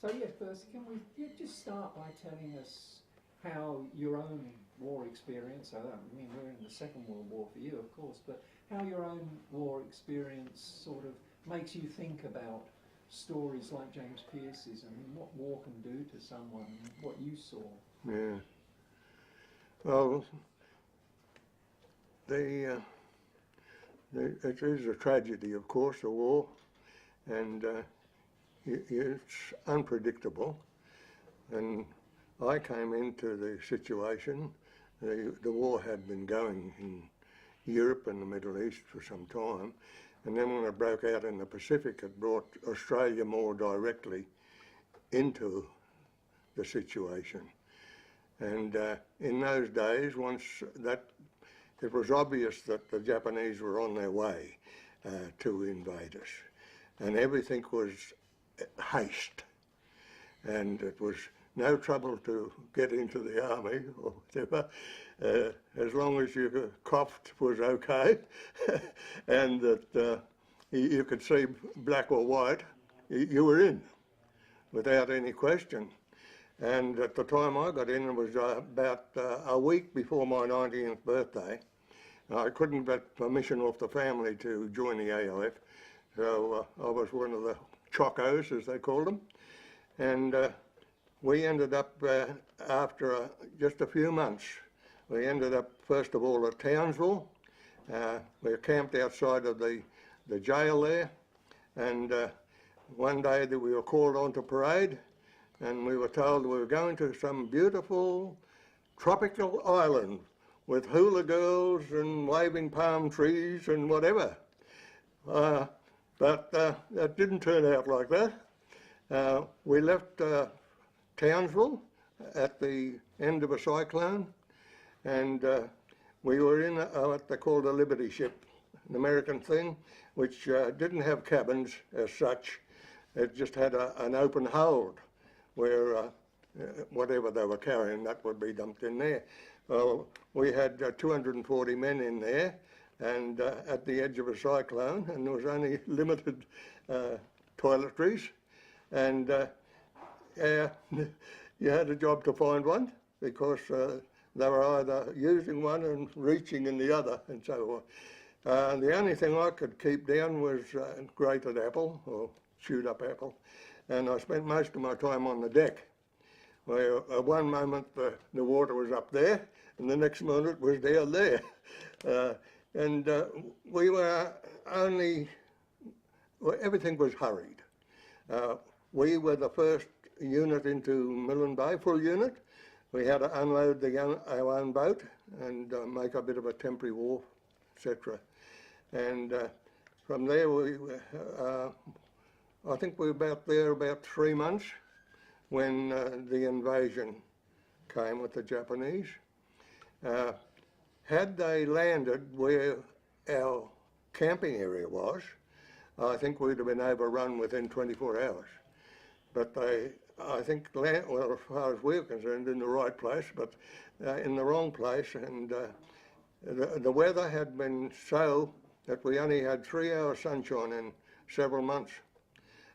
So yeah, first, can we just start by telling us how your own war experience, I mean we're in the Second World War for you of course, but how your own war experience sort of makes you think about stories like James Percy's and what war can do to someone and what you saw. Yeah. Well, it is a tragedy, of course, a war, and it's unpredictable. And I came into the situation, the war had been going in Europe and the Middle East for some time, and then when it broke out in the Pacific, it brought Australia more directly into the situation. And in those days, once that, it was obvious that the Japanese were on their way to invade us, and everything was haste, and it was no trouble to get into the army or whatever, as long as you coughed was okay, and that you could see black or white, you were in, without any question. And at the time I got in, it was about a week before my 90th birthday. I couldn't get permission off the family to join the AOF, so I was one of the chocos, as they called them. And we ended up, after just a few months, we ended up first of all at Townsville. We were camped outside of the jail there, and one day that we were called on to parade, and we were told we were going to some beautiful tropical island with hula girls and waving palm trees and whatever. But that didn't turn out like that. We left Townsville at the end of a cyclone, and we were in what they called a Liberty ship, an American thing, which didn't have cabins as such. It just had an open hold where whatever they were carrying, that would be dumped in there. Well, we had 240 men in there, and at the edge of a cyclone, and there was only limited toiletries, and you had a job to find one, because they were either using one and reaching in the other, and so on. The only thing I could keep down was grated apple, or chewed up apple, and I spent most of my time on the deck, where at one moment the water was up there, and the next moment it was down there. And we were only, well, everything was hurried. We were the first unit into Milne Bay, full unit. We had to unload our own boat and make a bit of a temporary wharf, etc. And from there, I think we were there about 3 months when the invasion came with the Japanese. Had they landed where our camping area was, I think we'd have been overrun within 24 hours. But they, I think, well, as far as we're concerned, in the right place, but in the wrong place. And the weather had been so that we only had 3 hours sunshine in several months,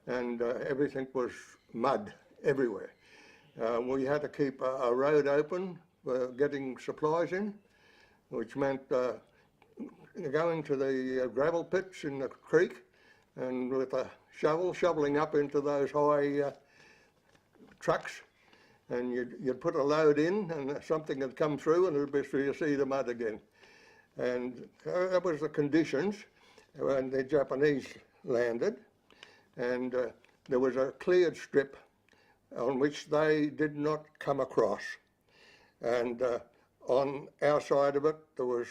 and everything was mud everywhere. We had to keep a road open for getting supplies in, which meant going to the gravel pits in the creek and with a shovel, shoveling up into those high trucks, and you'd put a load in and something had come through and it would be so you see the mud again. And that was the conditions when the Japanese landed, and there was a cleared strip on which they did not come across. And on our side of it, there was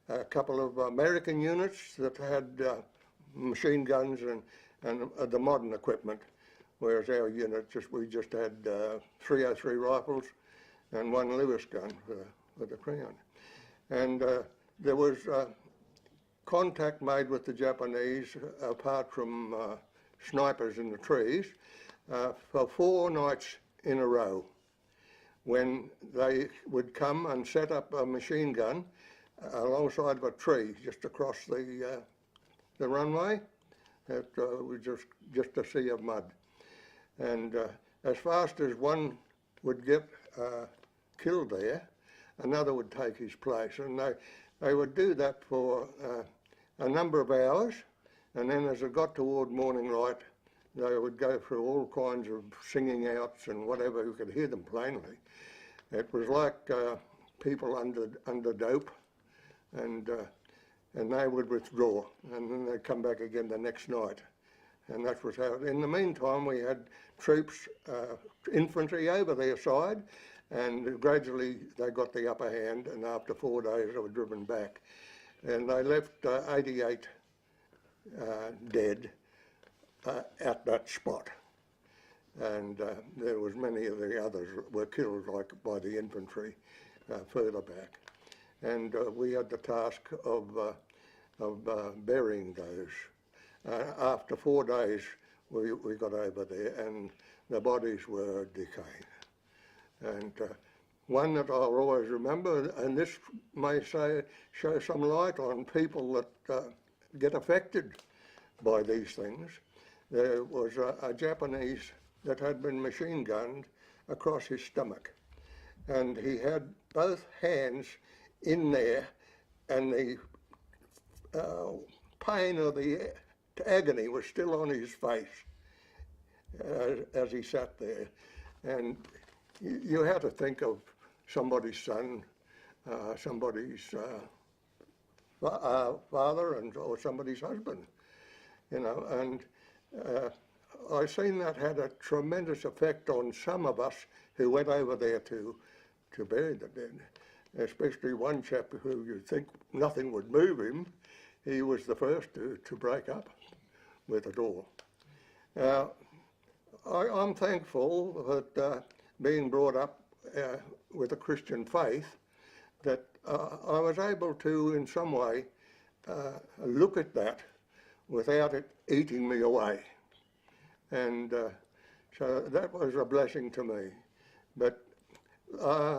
a couple of American units that had machine guns and the modern equipment, whereas our unit, we just had 303 rifles and one Lewis gun for the Crown. And there was contact made with the Japanese, apart from snipers in the trees, for 4 nights in a row, when they would come and set up a machine gun alongside of a tree just across the runway. It was just a sea of mud. And as fast as one would get killed there, another would take his place. And they would do that for a number of hours, and then as it got toward morning light, they would go through all kinds of singing outs and whatever, you could hear them plainly. It was like people under dope, and they would withdraw, and then they'd come back again the next night. And that was how. In the meantime, we had troops, infantry over their side, and gradually they got the upper hand, and after 4 days they were driven back. And they left 88 dead at that spot. And there was many of the others were killed like by the infantry further back. And we had the task of burying those. After 4 days, we got over there, and the bodies were decaying. And one that I'll always remember, and this may show some light on people that get affected by these things. There was a Japanese that had been machine gunned across his stomach, and he had both hands in there, and the pain or the agony was still on his face as he sat there. And you had to think of somebody's son, somebody's father, or somebody's husband, you know. And I seen that had a tremendous effect on some of us who went over there to bury the dead, especially one chap who you'd think nothing would move him. He was the first to break up with it all. I'm thankful that being brought up with a Christian faith, that I was able to, in some way, look at that without it eating me away. And so that was a blessing to me. But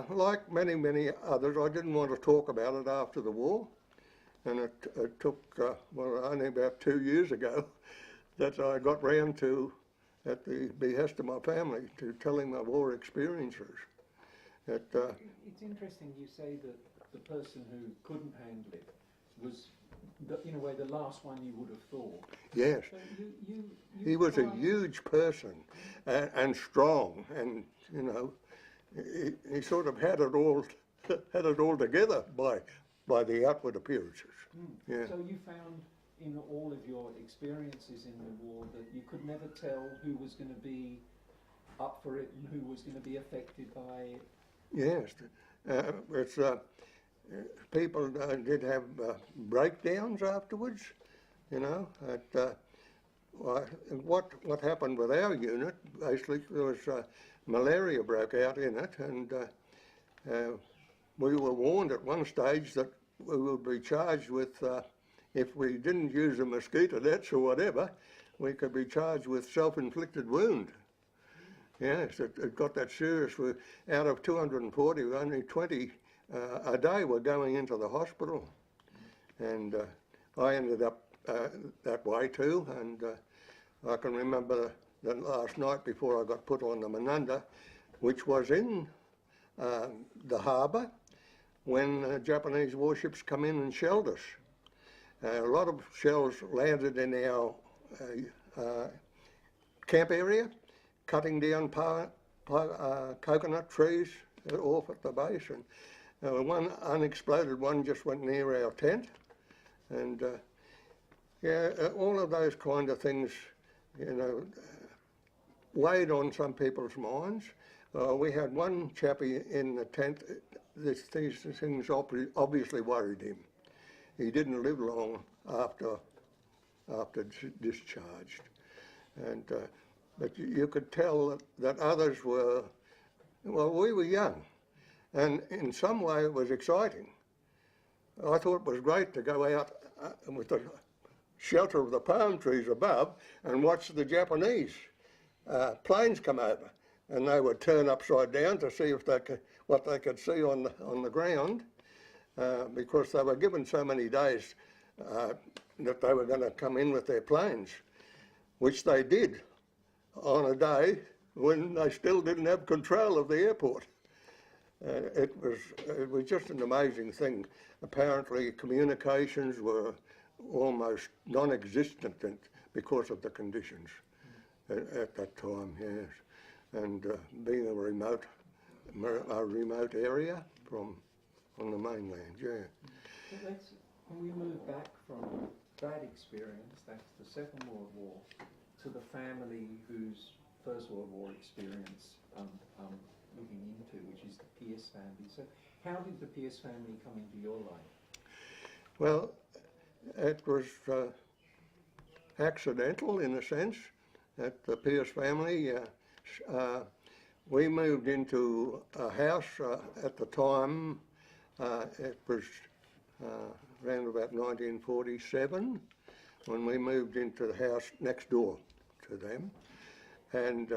like many, many others, I didn't want to talk about it after the war. And it took, well, only about 2 years ago that I got round to, at the behest of my family, to telling my war experiences. It's interesting you say that the person who couldn't handle it was, in a way, the last one you would have thought. Yes. So you he was a huge person and strong, and, you know, he sort of had it all together by the outward appearances. Yeah. So you found in all of your experiences in the war that you could never tell who was going to be up for it and who was going to be affected by it? Yes. It's people did have breakdowns afterwards, you know. What happened with our unit, basically, was malaria broke out in it, and we were warned at one stage that we would be charged with, if we didn't use the mosquito nets or whatever, we could be charged with self-inflicted wound. Yes, it got that serious. Out of 240, only 20 a day were going into the hospital. And I ended up that way too. And I can remember the last night before I got put on the Manunda, which was in the harbour, when Japanese warships come in and shelled us. A lot of shells landed in our camp area, cutting down coconut trees off at the base. And one unexploded one just went near our tent. And yeah, all of those kind of things, you know, weighed on some people's minds. We had one chappie in the tent. These things obviously worried him. He didn't live long after discharged, and but you could tell that others were. Well, we were young, and in some way it was exciting. I thought it was great to go out with the shelter of the palm trees above and watch the Japanese planes come over, and they would turn upside down to see if what they could see on the ground, because they were given so many days that they were going to come in with their planes, which they did on a day when they still didn't have control of the airport. It was just an amazing thing. Apparently communications were almost non-existent because of the conditions at that time, yes. And being a remote area on the mainland, yeah. So when we move back from that experience, that's the Second World War, to the family whose First World War experience looking into, which is the Pierce family. So how did the Pierce family come into your life? Well, it was accidental in a sense that the Pierce family, we moved into a house at the time, it was around about 1947 when we moved into the house next door to them, and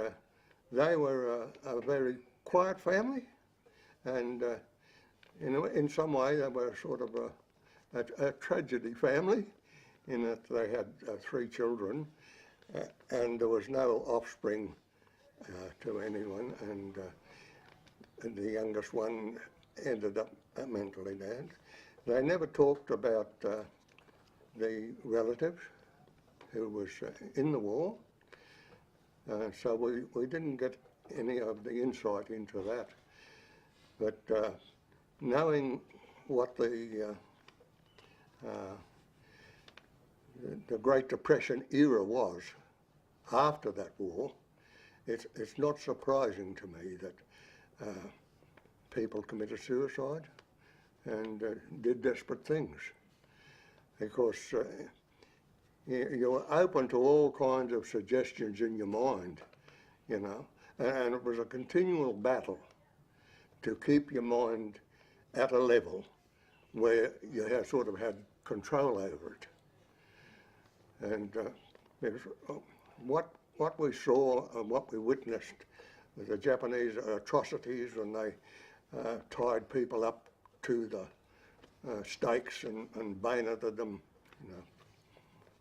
they were a very quiet family, and in some way they were sort of a tragedy family in that they had 3 children and there was no offspring to anyone, and the youngest one ended up mentally dead. They never talked about the relative who was in the war, so we didn't get any of the insight into that. But knowing what the Great Depression era was after that war, it's not surprising to me that people committed suicide and did desperate things, because you're open to all kinds of suggestions in your mind, you know, and it was a continual battle to keep your mind at a level where you had sort of had control over it. And because what we saw and what we witnessed with the Japanese atrocities when they tied people up to the stakes and bayoneted them, you know,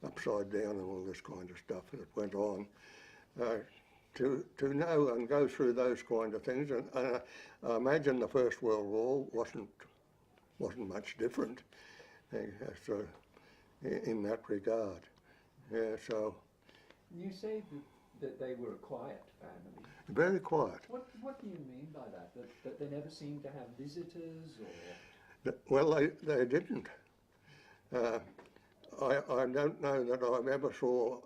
upside down and all this kind of stuff that went on. To know and go through those kind of things, and I imagine the First World War wasn't much different in that regard. Yeah, so. You say that they were a quiet family. Very quiet. What do you mean by that? That they never seemed to have visitors, or? Well, they didn't. I don't know that I ever saw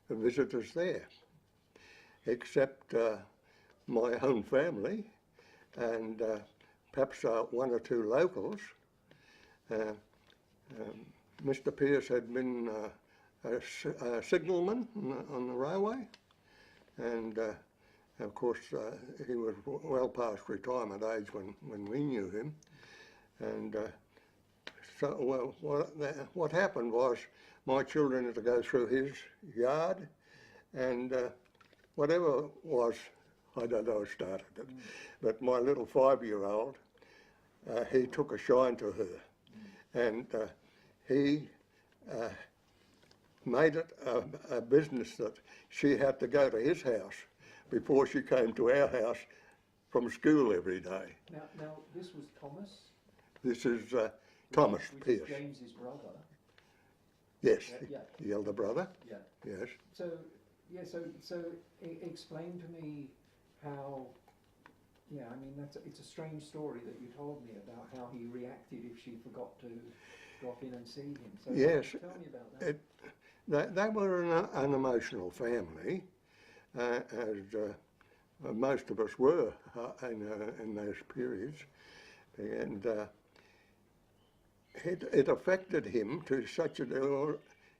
visitors there, except my own family and perhaps 1 or 2 locals. Mr. Pierce had been a signalman on the railway, and of course he was well past retirement age when we knew him. And so what happened was my children had to go through his yard, and whatever was, I don't know who started it, but my little 5-year-old, he took a shine to her, and he made it a business that she had to go to his house before she came to our house from school every day. Now this was Thomas? This is Thomas Pierce. Is James's brother. Yes, Yeah. the elder brother. Yeah. Yes. So explain to me how. Yeah, I mean it's a strange story that you told me about how he reacted if she forgot to drop in and see him. So yes. Tell me about that. They were an emotional family, as most of us were in those periods, and it affected him to such a degree.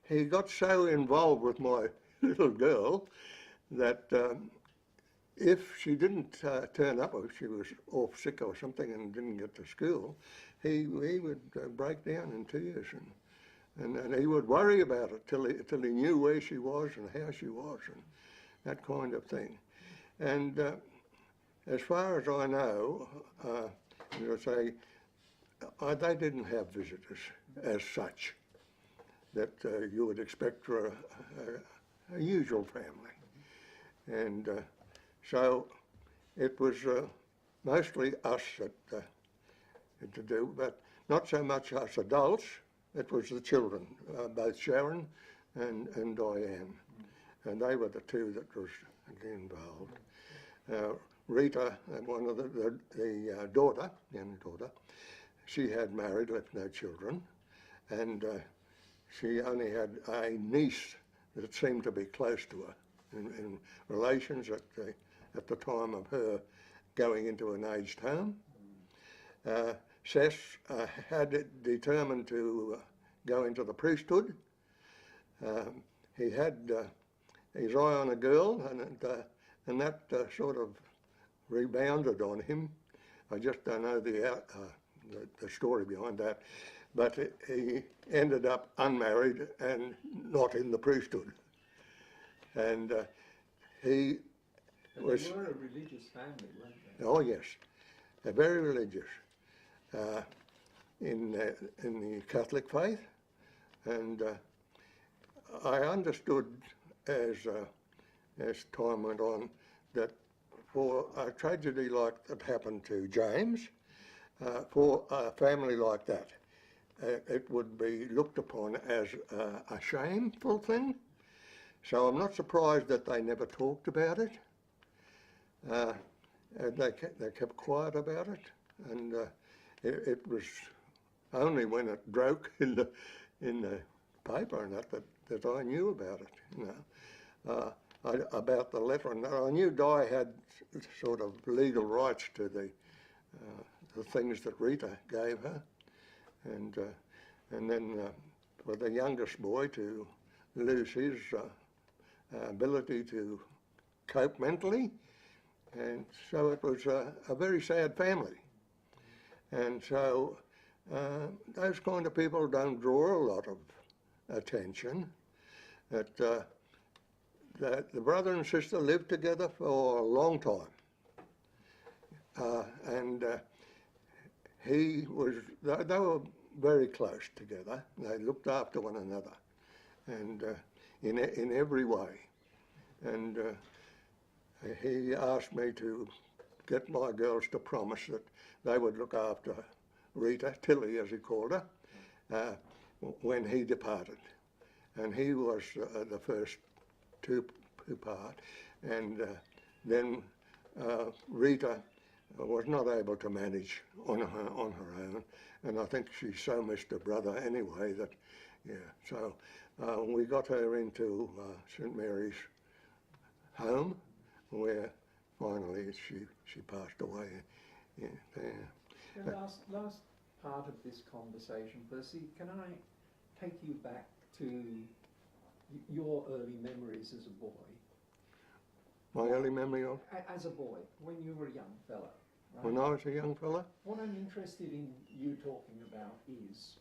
He got so involved with my little girl that if she didn't turn up, or if she was off sick or something and didn't get to school, he would break down in tears, and he would worry about it till he knew where she was and how she was and that kind of thing. And as far as I know, as I say, they didn't have visitors as such that you would expect for a usual family. And So it was mostly us that had to do, but not so much us adults. It was the children, both Sharon and Diane, and they were the two that was involved. Rita, one of the daughter, young daughter, she had married, left no children, and she only had a niece that seemed to be close to her in relations at the time of her going into an aged home. Seth had determined to go into the priesthood. He had his eye on a girl, and that sort of rebounded on him. I just don't know the story behind that, but he ended up unmarried and not in the priesthood. And he was... They were a religious family, weren't they? Oh yes, very religious in the Catholic faith, and I understood as time went on that for a tragedy like that happened to James, for a family like that, it would be looked upon as a shameful thing. So I'm not surprised that they never talked about it. They kept quiet about it, and it was only when it broke in the paper and that I knew about it. You know, about the letter, and I knew Di had sort of legal rights to the things that Rita gave her, and then for the youngest boy to lose his ability to cope mentally, and so it was a very sad family. And so those kind of people don't draw a lot of attention. That the brother and sister lived together for a long time, and they were very close together. They looked after one another, and in every way. And he asked me to get my girls to promise that they would look after Rita, Tilly as he called her, when he departed. And he was the first to part, and then Rita was not able to manage on her own, and I think she so missed her brother anyway that, yeah, so we got her into St Mary's home, where finally she passed away. Yeah, there. The last part of this conversation, Percy, can I take you back to your early memories as a boy? My early memory of? As a boy, when you were a young fella. Right? When I was a young fella? What I'm interested in you talking about is,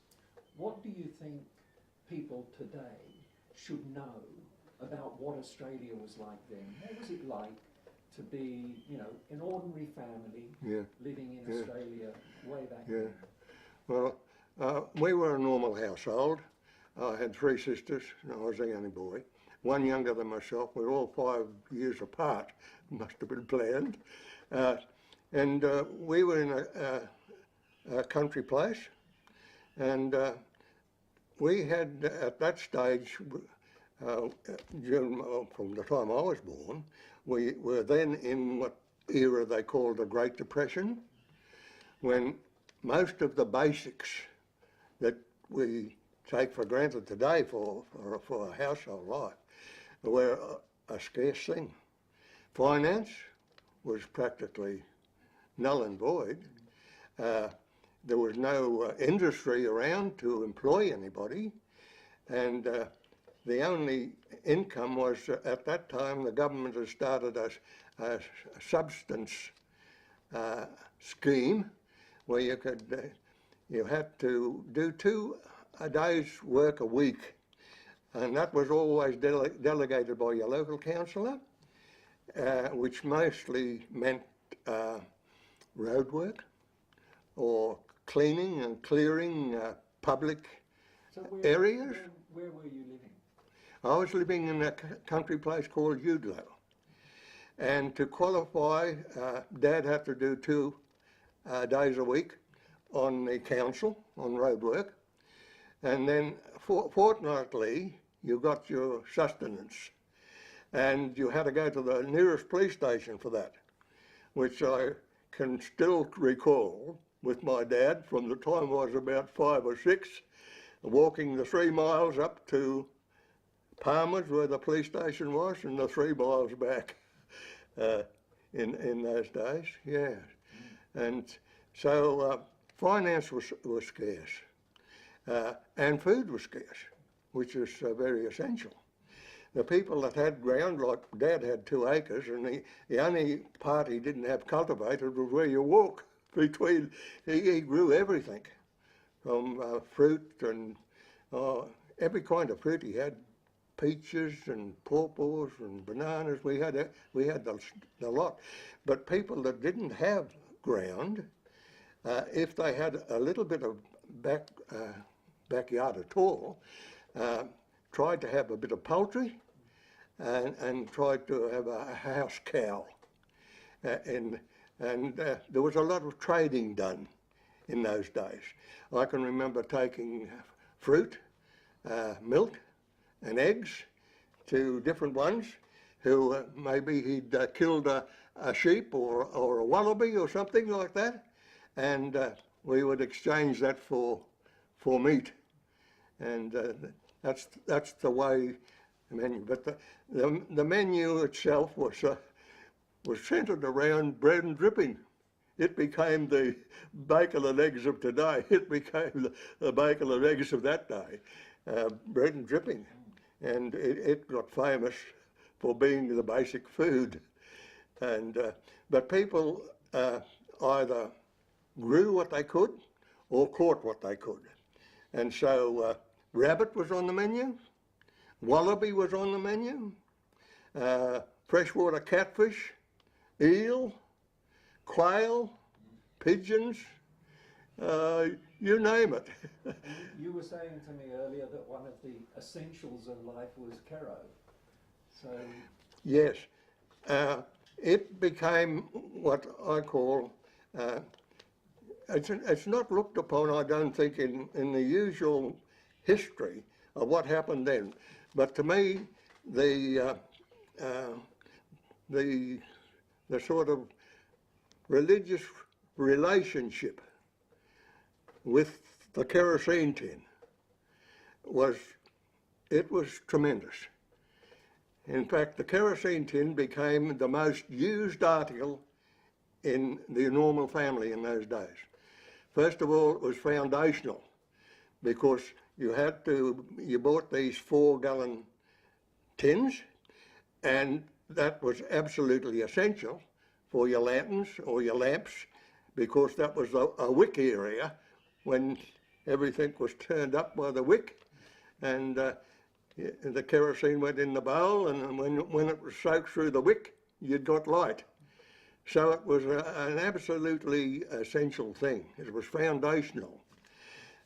what do you think people today should know about what Australia was like then? What was it like to be, you know, an ordinary family living in Australia way back then? Well, we were a normal household. I had three sisters, and I was the only boy. One younger than myself. We were all 5 years apart. Must have been planned. And we were in a country place, and we had, at that stage, from the time I was born, we were then in what era they called the Great Depression, when most of the basics that we take for granted today for a household life were a scarce thing. Finance was practically null and void. There was no industry around to employ anybody, and the only income was, at that time, the government had started a substance scheme where you had to do 2 days work a week, and that was always delegated by your local councillor, which mostly meant road work or cleaning and clearing public areas. Where were you living? I was living in a country place called Udlow, And to qualify, Dad had to do 2 days a week on the council, on road work. And then fortnightly, you got your sustenance. And you had to go to the nearest police station for that, which I can still recall with my dad from the time I was about 5 or 6, walking the 3 miles up to Palmer's where the police station was, and the 3 miles back in those days, yeah. And so finance was scarce, and food was scarce, which is very essential. The people that had ground, like Dad had 2 acres, and the only part he didn't have cultivated was where you walk between. He grew everything, from fruit and every kind of fruit he had. Peaches and pawpaws and bananas, we had the lot. But people that didn't have ground, if they had a little bit of backyard at all, tried to have a bit of poultry and tried to have a house cow. And there was a lot of trading done in those days. I can remember taking fruit, milk, and eggs to different ones who maybe he'd killed a sheep or a wallaby or something like that, and we would exchange that for meat, and that's the way the menu. But the menu itself was centred around bread and dripping. It became the bacon and eggs of today. It became the bacon and eggs of that day, bread and dripping. And it got famous for being the basic food. And but people either grew what they could or caught what they could. And so rabbit was on the menu, wallaby was on the menu, freshwater catfish, eel, quail, pigeons, you name it. You were saying to me earlier that one of the essentials of life was kero. So yes, it became what I call, it's not looked upon, I don't think, in the usual history of what happened then. But to me, the sort of religious relationship with the kerosene tin was tremendous. In fact, the kerosene tin became the most used article in the normal family in those days. First of all, it was foundational because you bought these 4-gallon tins, and that was absolutely essential for your lanterns or your lamps, because that was a wick area when everything was turned up by the wick, and the kerosene went in the bowl, and when it was soaked through the wick, you'd got light. So it was an absolutely essential thing. It was foundational.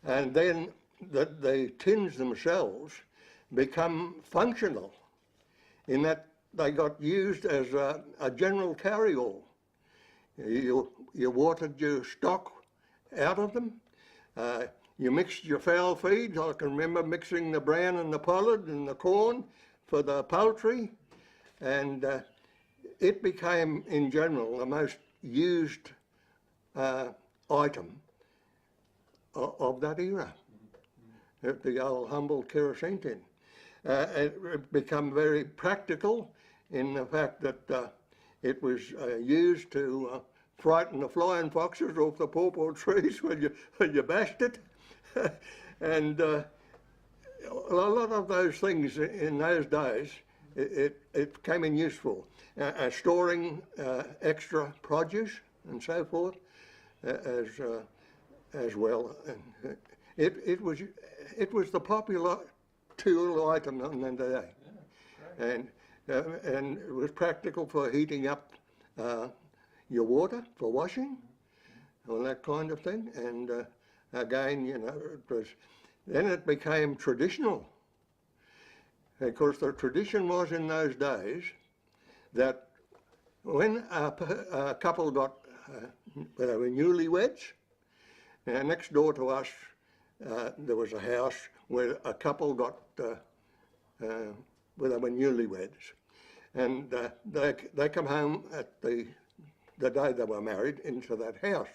And then the tins themselves become functional in that they got used as a general carry-all. You watered your stock out of them. You mixed your fowl feed. I can remember mixing the bran and the pollard and the corn for the poultry, and it became, in general, the most used item of that era, the old humble kerosene tin. It became very practical in the fact that it was used to frighten the flying foxes off the pawpaw trees when you bashed it. And a lot of those things in those days, it came in useful. Storing extra produce and so forth as well. And it was the popular tool item on the day. Yeah, and it was practical for heating up your water for washing, all that kind of thing. And again, then it became traditional. Because the tradition was in those days that when a couple got, well, they were newlyweds, next door to us there was a house where a couple got, well, they were newlyweds, and they come home at the day they were married into that house.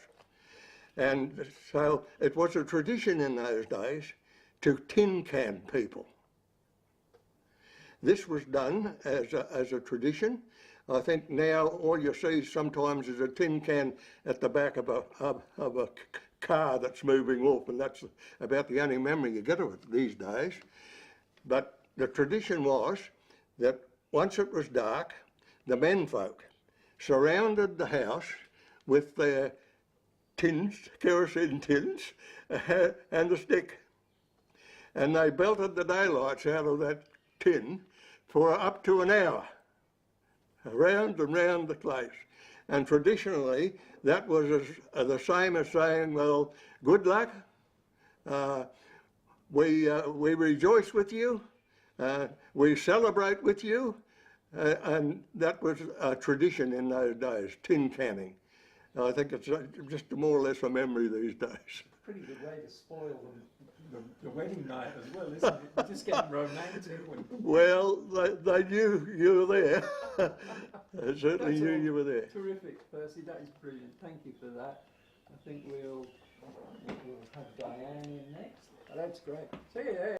And so it was a tradition in those days to tin can people. This was done as a tradition. I think now all you see sometimes is a tin can at the back of a car that's moving off, and that's about the only memory you get of it these days. But the tradition was that once it was dark, the menfolk surrounded the house with their tins, kerosene tins, and a stick. And they belted the daylights out of that tin for up to an hour, around and round the place. And traditionally, that was the same as saying, well, good luck, we rejoice with you, we celebrate with you, and that was a tradition in those days, tin canning. I think it's just more or less a memory these days. Pretty good way to spoil the wedding night as well, isn't it? You're just getting romantic. Well, they knew you were there. They certainly knew you were there. Terrific, Percy. That is brilliant. Thank you for that. I think we'll have Diane in next. Oh, that's great. See you there.